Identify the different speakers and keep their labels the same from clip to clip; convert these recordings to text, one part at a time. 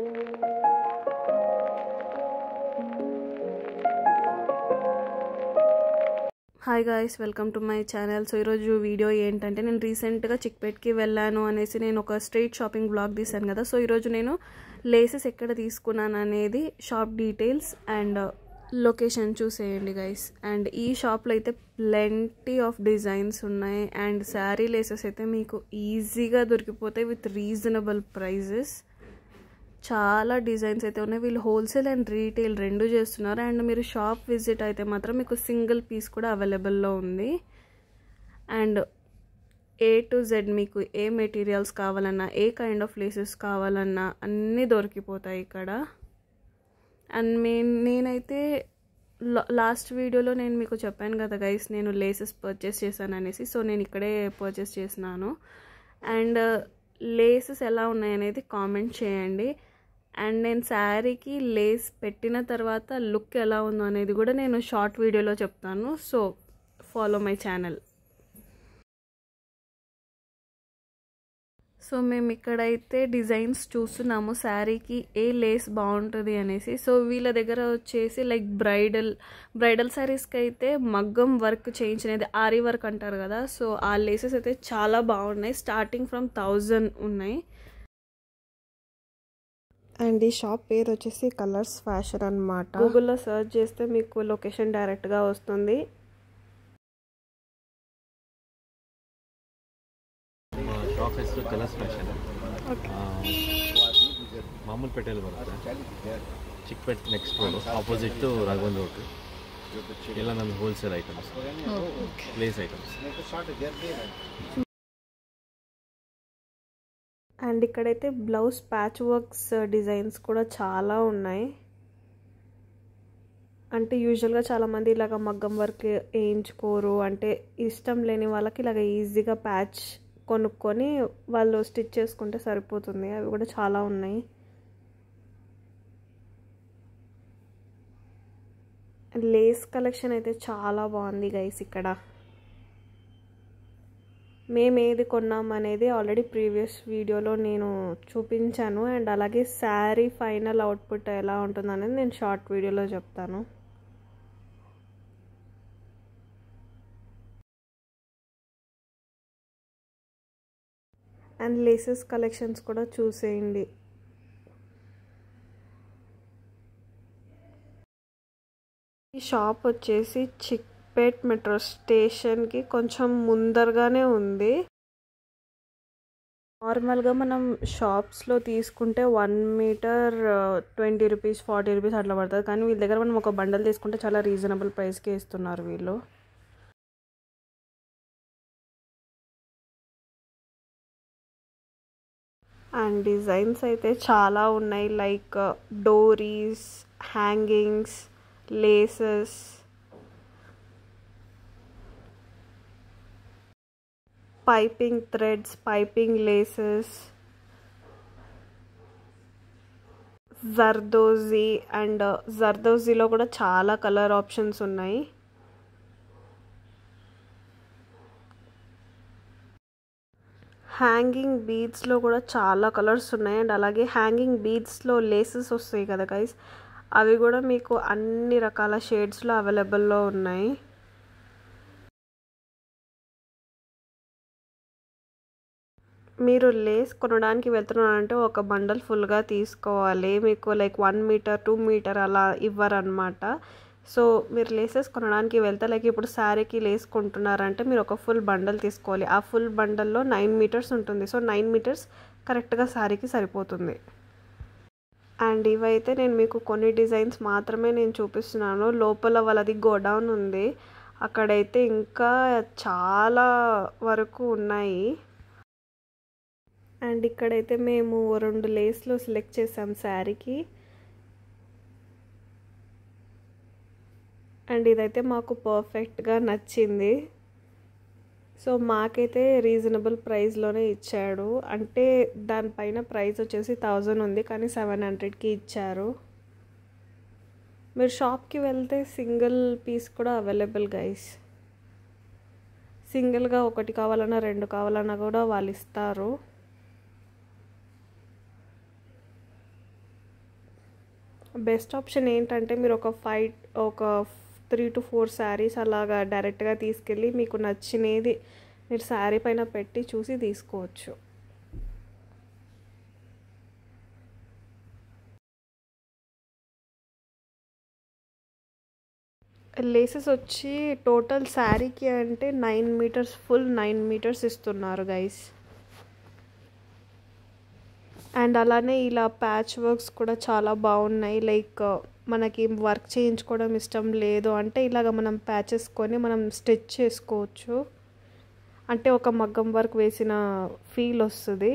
Speaker 1: Hi guys, welcome to my channel. So ఈరోజు video ఏంటంటే, నేను రీసెంట్గా చిక్పేట్కి వెళ్ళాను అనేసి నేను ఒక స్ట్రీట్ షాపింగ్ బ్లాగ్ తీశాను కదా. సో ఈరోజు నేను లేసెస్ ఎక్కడ తీసుకున్నాను అనేది షాప్ డీటెయిల్స్ అండ్ లొకేషన్ చూసేయండి గైస్. అండ్ ఈ షాప్లో అయితే ప్లెంటీ ఆఫ్ డిజైన్స్ ఉన్నాయి అండ్ శారీ లేసెస్ అయితే మీకు ఈజీగా దొరికిపోతాయి విత్ రీజనబుల్ ప్రైజెస్. చాలా డిజైన్స్ అయితే ఉన్నాయి. వీళ్ళు హోల్సేల్ అండ్ రీటైల్ రెండు చేస్తున్నారు. అండ్ మీరు షాప్ విజిట్ అయితే మాత్రం మీకు సింగిల్ పీస్ కూడా అవైలబుల్లో ఉంది. అండ్ A to Z మీకు ఏ మెటీరియల్స్ కావాలన్నా, ఏ కైండ్ ఆఫ్ లేసెస్ కావాలన్నా అన్నీ దొరికిపోతాయి ఇక్కడ. అండ్ నేనైతే లాస్ట్ వీడియోలో నేను మీకు చెప్పాను కదా గైస్, నేను లేసెస్ పర్చేస్ చేశాను అనేసి. సో నేను ఇక్కడే పర్చేస్ చేసినాను. అండ్ లేసెస్ ఎలా ఉన్నాయనేది కామెంట్ చేయండి. అండ్ నేను శారీకి లేస్ పెట్టిన తర్వాత లుక్ ఎలా ఉందో అనేది కూడా నేను షార్ట్ వీడియోలో చెప్తాను. So follow my channel. So మేము ఇక్కడైతే డిజైన్స్ చూస్తున్నాము శారీకి ఏ లేస్ బాగుంటుంది అనేసి. సో వీళ్ళ దగ్గర వచ్చేసి లైక్ బ్రైడల్ శారీస్కి అయితే మగ్గం వర్క్ చేయించినది, ఆరీ వర్క్ అంటారు కదా. సో ఆ లేసెస్ అయితే చాలా బాగున్నాయి. స్టార్టింగ్ ఫ్రమ్ 1000 ఉన్నాయి.
Speaker 2: అండ్ ఈ షాప్ పేరు వచ్చేసి కలర్స్ ఫ్యాషన్ అన్నమాట.
Speaker 1: గూగుల్లో సర్చ్ చేస్తే మీకు లొకేషన్ డైరెక్ట్గా వస్తుంది.
Speaker 3: షాప్ హెసరు కలర్స్ ఫ్యాషన్. మామూలు పెట్టేలు బರುತ್ತೆ. Chickpet next road opposite Raghavan road. ఇలా నన్ను wholesale items, place items.
Speaker 1: And ఇక్కడైతే బ్లౌజ్ ప్యాచ్ వర్క్స్ డిజైన్స్ కూడా చాలా ఉన్నాయి. అంటే యూజువల్గా చాలామంది ఇలాగ మగ్గం వర్క్ వేయించుకోరు, అంటే ఇష్టం లేని వాళ్ళకి ఇలాగ ఈజీగా ప్యాచ్ కొనుక్కొని వాళ్ళు స్టిచ్ చేసుకుంటే సరిపోతుంది. అవి కూడా చాలా ఉన్నాయి. లేస్ కలెక్షన్ అయితే చాలా బాగుంది గైస్. ఇక్కడ మేము ఏది కొన్నాం అనేది ఆల్రెడీ ప్రీవియస్ వీడియోలో నేను చూపించాను. అండ్ అలాగే శారీ ఫైనల్ అవుట్పుట్ ఎలా ఉంటుంది అనేది నేను షార్ట్ వీడియోలో చెప్తాను. అండ్ లేసెస్ కలెక్షన్స్ కూడా చూసేయండి. ఈ షాప్ వచ్చేసి చిక్పేట్ మెట్రో స్టేషన్కి కొంచెం ముందరగానే ఉంది. నార్మల్గా మనం షాప్స్లో తీసుకుంటే 1 మీటర్ 20 రూపీస్ 40 రూపీస్ అట్లా పడుతుంది. కానీ వీళ్ళ దగ్గర మనం ఒక బండల్ తీసుకుంటే చాలా రీజనబుల్ ప్రైస్కి ఇస్తున్నారు వీళ్ళు. అండ్ డిజైన్స్ అయితే చాలా ఉన్నాయి. Like doris, hangings, laces, piping threads, piping laces, zardozi. And జర్దోజీలో కూడా చాలా కలర్ ఆప్షన్స్ ఉన్నాయి. హ్యాంగింగ్ బీడ్స్లో కూడా చాలా కలర్స్ ఉన్నాయి. అండ్ అలాగే హ్యాంగింగ్ బీడ్స్లో లేసెస్ వస్తాయి కదా గైస్, అవి కూడా మీకు అన్ని రకాల షేడ్స్లో అవైలబుల్లో ఉన్నాయి. మీరు లేస్ కొనడానికి వెళ్తున్నారంటే ఒక బండల్ ఫుల్గా తీసుకోవాలి. మీకు లైక్ 1 మీటర్ 2 మీటర్ అలా ఇవ్వరనమాట. సో మీరు లేసెస్ కొనడానికి వెళ్తే లైక్ ఇప్పుడు శారీకి లేస్ కొంటున్నారంటే మీరు ఒక ఫుల్ బండల్ తీసుకోవాలి. ఆ ఫుల్ బండల్లో 9 మీటర్స్ ఉంటుంది. సో 9 మీటర్స్ కరెక్ట్గా శారీకి సరిపోతుంది. అండ్ ఇవైతే నేను మీకు కొన్ని డిజైన్స్ మాత్రమే నేను చూపిస్తున్నాను. లోపల వాళ్ళది గోడౌన్ ఉంది, అక్కడైతే ఇంకా చాలా వరకు ఉన్నాయి. అండ్ ఇక్కడైతే మేము 2 లేస్లు సెలెక్ట్ చేసాం శారీకి. అండ్ ఇదైతే మాకు పర్ఫెక్ట్గా నచ్చింది. సో మాకైతే రీజనబుల్ ప్రైస్లోనే ఇచ్చాడు. అంటే దానిపైన ప్రైస్ వచ్చేసి 1000 ఉంది, కానీ 700కి ఇచ్చారు. మీరు షాప్కి వెళ్తే సింగిల్ పీస్ కూడా అవైలబుల్ గైస్. సింగిల్గా 1 కావాలన్నా 2 కావాలన్నా కూడా వాళ్ళు ఇస్తారు.
Speaker 2: బెస్ట్ ఆప్షన్ ఏంటంటే మీరు ఒక 3 to 4 శారీస్ అలాగా డైరెక్ట్గా తీసుకెళ్ళి మీకు నచ్చినది మీరు శారీ పైన పెట్టి చూసి తీసుకోవచ్చు. లేసెస్ వచ్చి టోటల్ శారీకి అంటే 9 మీటర్స్, ఫుల్ 9 మీటర్స్ ఇస్తున్నారు గైస్. అండ్ అలానే ఇలా ప్యాచ్ వర్క్స్ కూడా చాలా బాగున్నాయి. లైక్ మనకి వర్క్ చేయించుకోవడం ఇష్టం లేదు అంటే ఇలాగ మనం ప్యాచెస్ కొని మనం స్టిచ్ చేసుకోవచ్చు. అంటే ఒక మగ్గం వర్క్ వేసిన ఫీల్ వస్తుంది.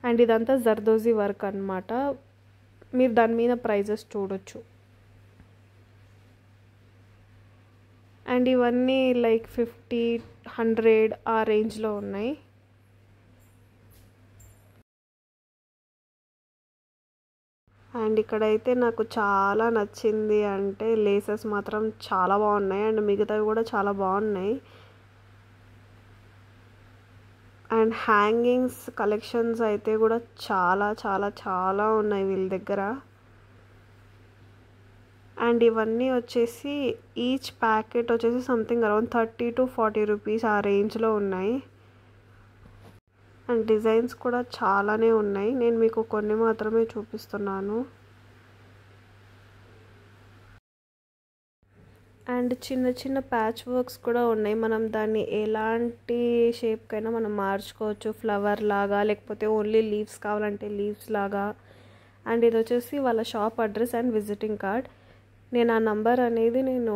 Speaker 2: అండ్ ఇదంతా జర్దోజీ వర్క్ అన్నమాట. మీరు దాని మీద ప్రైజెస్ చూడొచ్చు. అండ్ ఇవన్నీ లైక్ 50, 100 ఆ రేంజ్లో ఉన్నాయి. అండ్ ఇక్కడైతే నాకు చాలా నచ్చింది అంటే లేసెస్ మాత్రం చాలా బాగున్నాయి. అండ్ మిగతావి కూడా చాలా బాగున్నాయి. అండ్ హ్యాంగింగ్స్ కలెక్షన్స్ అయితే కూడా చాలా చాలా చాలా ఉన్నాయి వీళ్ళ దగ్గర. అండ్ ఇవన్నీ వచ్చేసి ఈచ్ ప్యాకెట్ వచ్చేసి సంథింగ్ అరౌండ్ 30 to 40 రూపీస్ ఆ రేంజ్లో ఉన్నాయి. అండ్ డిజైన్స్ కూడా చాలానే ఉన్నాయి. నేను మీకు కొన్ని మాత్రమే చూపిస్తున్నాను. అండ్ చిన్న చిన్న ప్యాచ్ వర్క్స్ కూడా ఉన్నాయి. మనం దాన్ని ఎలాంటి షేప్కైనా మనం మార్చుకోవచ్చు. ఫ్లవర్ లాగా, లేకపోతే ఓన్లీ లీవ్స్ కావాలంటే లీవ్స్ లాగా. అండ్ ఇది వచ్చేసి వాళ్ళ shop address and visiting card. నేను ఆ నంబర్ అనేది నేను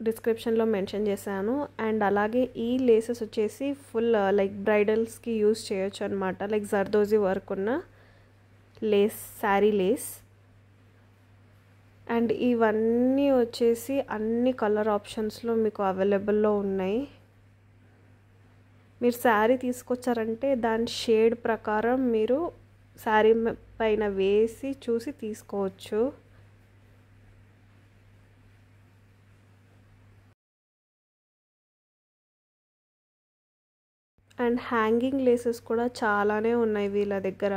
Speaker 2: డిస్క్రిప్షన్లో మెన్షన్ చేశాను. అండ్ అలాగే ఈ లేసెస్ వచ్చేసి ఫుల్ లైక్ బ్రైడల్స్కి యూజ్ చేయొచ్చు అనమాట. లైక్ జర్దోజీ వర్క్ ఉన్న లేస్, శారీ లేస్. అండ్ ఇవన్నీ వచ్చేసి అన్ని కలర్ ఆప్షన్స్లో మీకు అవైలబుల్లో ఉన్నాయి. మీరు శారీ తీసుకొచ్చారంటే దాని షేడ్ ప్రకారం మీరు శారీ పైన వేసి చూసి తీసుకోవచ్చు. అండ్ హ్యాంగింగ్ లేసెస్ కూడా చాలానే ఉన్నాయి వీళ్ళ దగ్గర.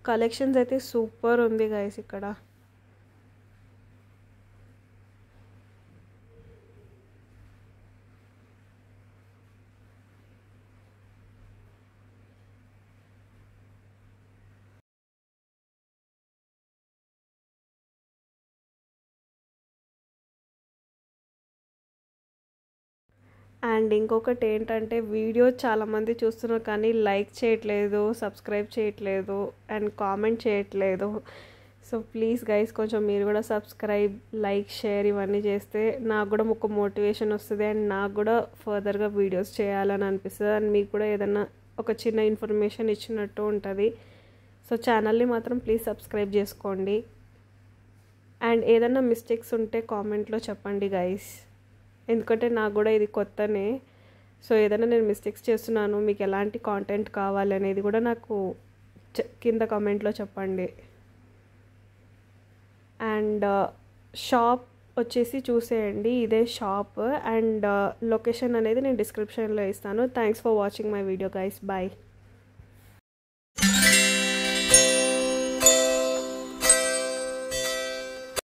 Speaker 2: కలెక్షన్స్ అయితే సూపర్ ఉంది గైస్ ఇక్కడ. అండ్ ఇంకొకటి ఏంటంటే వీడియో చాలామంది చూస్తున్నారు కానీ లైక్ చేయట్లేదు, సబ్స్క్రైబ్ చేయట్లేదు అండ్ కామెంట్ చేయట్లేదు. సో ప్లీజ్ గైస్ కొంచెం మీరు కూడా సబ్స్క్రైబ్, లైక్, షేర్ ఇవన్నీ చేస్తే నాకు కూడా ఒక మోటివేషన్ వస్తుంది. అండ్ నాకు కూడా ఫర్దర్గా వీడియోస్ చేయాలని అనిపిస్తుంది. అండ్ మీకు కూడా ఏదైనా ఒక చిన్న ఇన్ఫర్మేషన్ ఇచ్చినట్టు ఉంటుంది. సో ఛానల్ని మాత్రం ప్లీజ్ సబ్స్క్రైబ్ చేసుకోండి. అండ్ ఏదైనా మిస్టేక్స్ ఉంటే కామెంట్లో చెప్పండి గైస్. ఎందుకంటే నాకు కూడా ఇది కొత్తనే. సో ఏదైనా నేను మిస్టేక్స్ చేస్తున్నాను, మీకు ఎలాంటి కాంటెంట్ కావాలి అనేది కూడా నాకు కింద కామెంట్లో చెప్పండి. అండ్ షాప్ వచ్చేసి చూసేయండి, ఇదే షాప్. అండ్ లొకేషన్ అనేది నేను డిస్క్రిప్షన్లో ఇస్తాను. Thanks for watching my video guys. Bye.